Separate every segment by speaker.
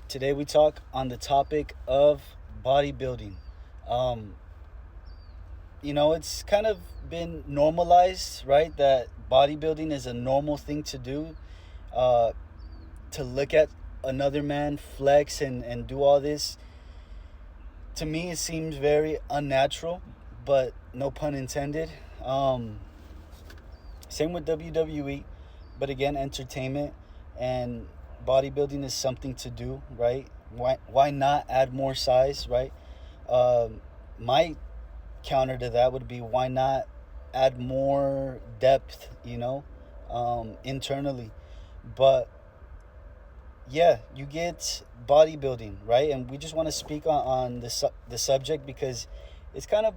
Speaker 1: Today we talk on the topic of bodybuilding. Um, it's kind of been normalized, right? That bodybuilding is a normal thing to do. Uh, to look at another man flex and do all this, to me, it seems very unnatural, but no pun intended. Same with WWE, but again, entertainment and bodybuilding is something to do, right? Why not add more size, right? My counter to that would be why not add more depth, internally. But yeah, you get bodybuilding, right? And we just want to speak on the subject because it's kind of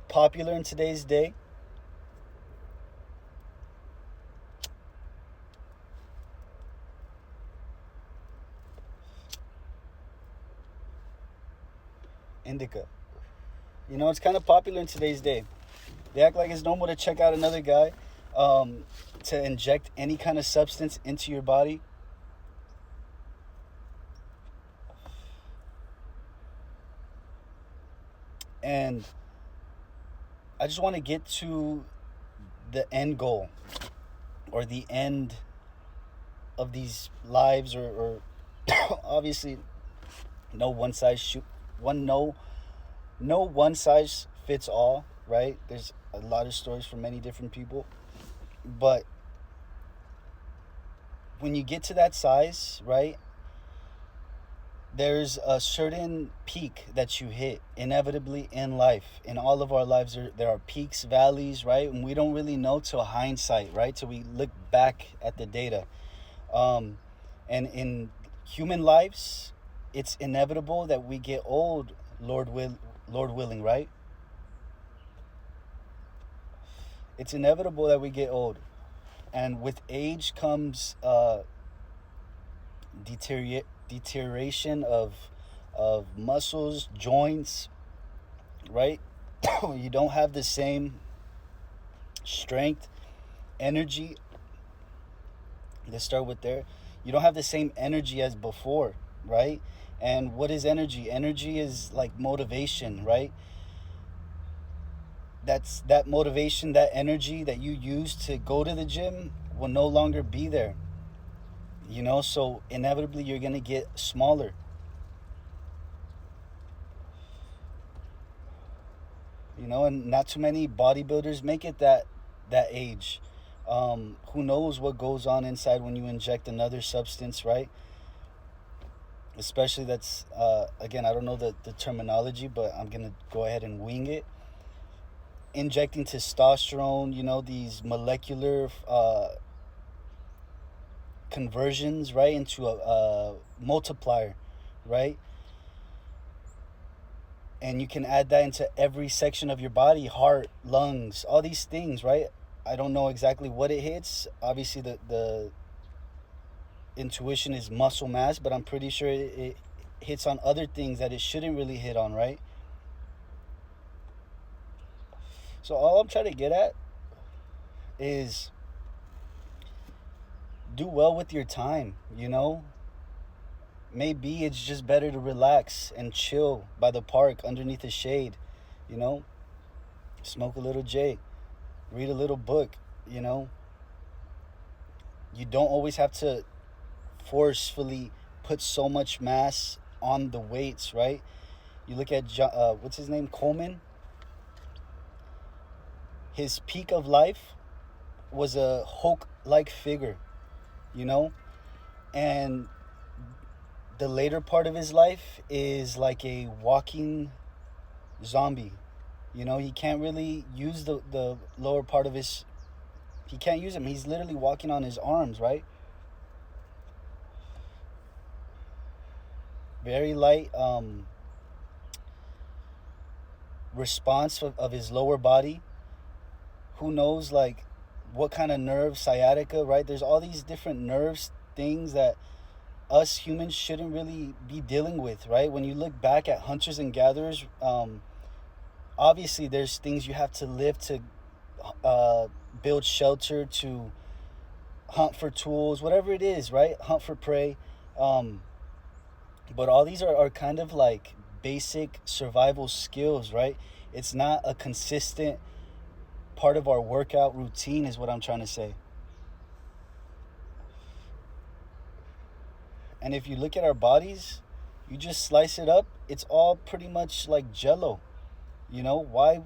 Speaker 1: popular in today's day. Indica. It's kind of popular in today's day. They act like it's normal to check out another guy, to inject any kind of substance into your body. And I just want to get to the end goal or the end of these lives, or obviously no one size shoot one no one size fits all, right? There's a lot of stories from many different people, but when you get to that size, right, there's a certain peak that you hit inevitably in life. In all of our lives, there are peaks, valleys, right? And we don't really know till hindsight, right? Till we look back at the data. And in human lives, it's inevitable that we get old, Lord willing, right? It's inevitable that we get old. And with age comes deterioration of muscles, joints, right? You don't have the same strength, energy. Let's start with there. You don't have the same energy as before, right? And what is energy? Energy is like motivation, right? That's that motivation, that energy that you use to go to the gym will no longer be there. So inevitably you're going to get smaller. And not too many bodybuilders make it that age. Who knows what goes on inside when you inject another substance, right? Especially that's again, I don't know the terminology, but I'm going to go ahead and wing it. Injecting testosterone, these molecular conversions, right, into a multiplier, right? And you can add that into every section of your body: heart, lungs, all these things, right? I don't know exactly what it hits. Obviously, the intuition is muscle mass, but I'm pretty sure it hits on other things that it shouldn't really hit on, right? So all I'm trying to get at is do well with your time. Maybe it's just better to relax and chill by the park underneath the shade, you know, smoke a little J, read a little book, you know. You don't always have to forcefully put so much mass on the weights, right? You look at what's his name, Coleman. His peak of life was a Hulk-like figure, you know, and the later part of his life is like a walking zombie. He can't really use the lower part of his. He can't use him. He's literally walking on his arms, right? Very light response of his lower body. Who knows, like, what kind of nerve, sciatica, right? There's all these different nerves, things that us humans shouldn't really be dealing with, right? When you look back at hunters and gatherers, obviously there's things you have to live to build shelter, to hunt for tools, whatever it is, right? Hunt for prey. But all these are kind of like basic survival skills, right? It's not a consistent part of our workout routine, is what I'm trying to say. And if you look at our bodies, you just slice it up, it's all pretty much like jello. You know, why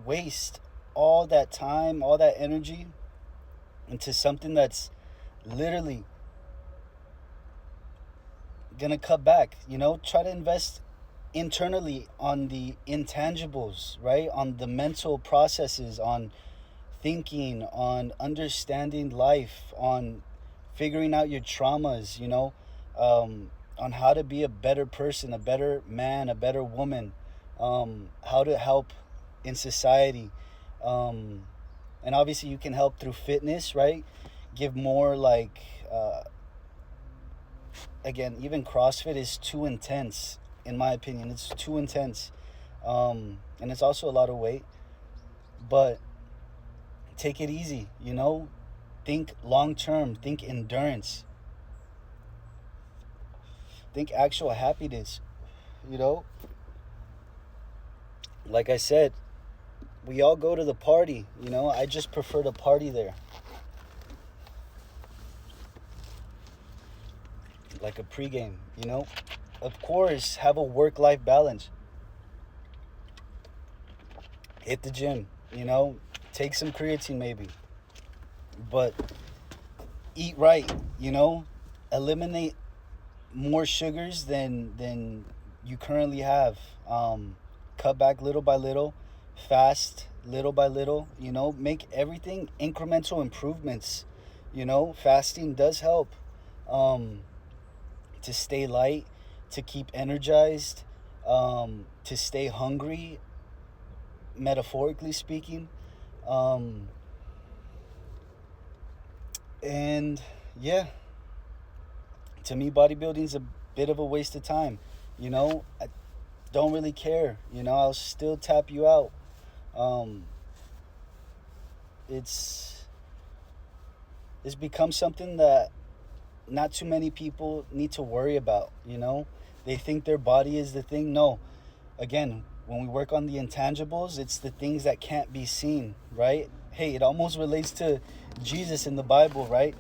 Speaker 1: waste all that time, all that energy into something that's literally gonna cut back? You know, try to invest internally on the intangibles, right? On the mental processes, on thinking, on understanding life, on figuring out your traumas, you know, on how to be a better person, a better man, a better woman, how to help in society. Um, and obviously, you can help through fitness, right? Give more like, again, even CrossFit is too intense, in my opinion. It's too intense. And it's also a lot of weight. But take it easy, you know? Think long term, think endurance, think actual happiness, you know? Like I said, we all go to the party, you know? I just prefer to party there. Like a pregame, you know? Of course, have a work life balance. Hit the gym, you know? Take some creatine maybe. But eat right, you know? Eliminate more sugars than you currently have. Cut back little by little, fast little by little, you know? Make everything incremental improvements, you know? Fasting does help. To stay light, to keep energized, to stay hungry, metaphorically speaking. Um, and yeah, to me, bodybuilding's a bit of a waste of time. You know, I don't really care. You know, I'll still tap you out. Um, it's it's become something that not too many people need to worry about. You know, they think their body is the thing. No, again, when we work on the intangibles, it's the things that can't be seen, right? Hey, it almost relates to Jesus in the Bible, right?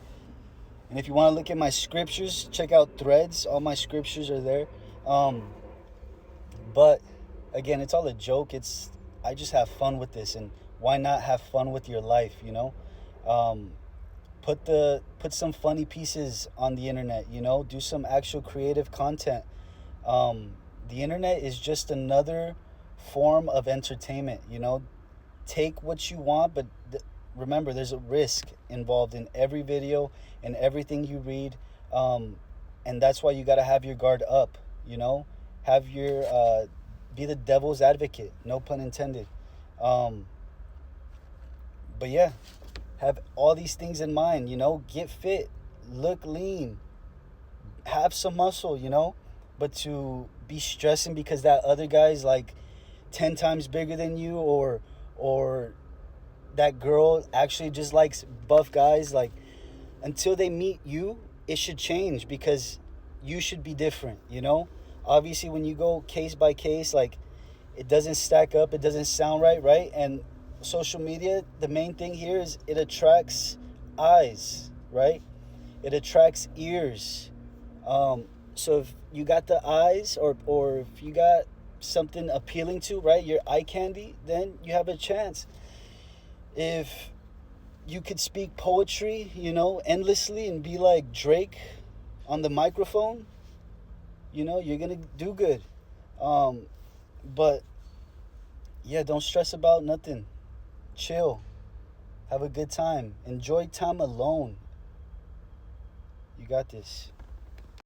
Speaker 1: And if you want to look at my scriptures, check out Threads. All my scriptures are there. Um, but again, it's all a joke. I just have fun with this, and why not have fun with your life? You know, um, put some funny pieces on the internet. You know, do some actual creative content. The internet is just another form of entertainment. You know, take what you want, but remember, there's a risk involved in every video and everything you read, and that's why you got to have your guard up. You know, have your be the devil's advocate. No pun intended. Um, but yeah, have all these things in mind. You know, get fit, look lean, have some muscle. You know, but to be stressing because that other guy's like 10 times bigger than you, or that girl actually just likes buff guys, like, until they meet you, it should change, because you should be different, you know? Obviously, when you go case by case, like, it doesn't stack up, it doesn't sound right, right? And social media, the main thing here is it attracts eyes, right? It attracts ears. So if you got the eyes, or if you got something appealing to, right, your eye candy, then you have a chance. If you could speak poetry, you know, endlessly and be like Drake on the microphone, you know, you're gonna do good. But yeah, don't stress about nothing. Chill. Have a good time. Enjoy time alone. You got this.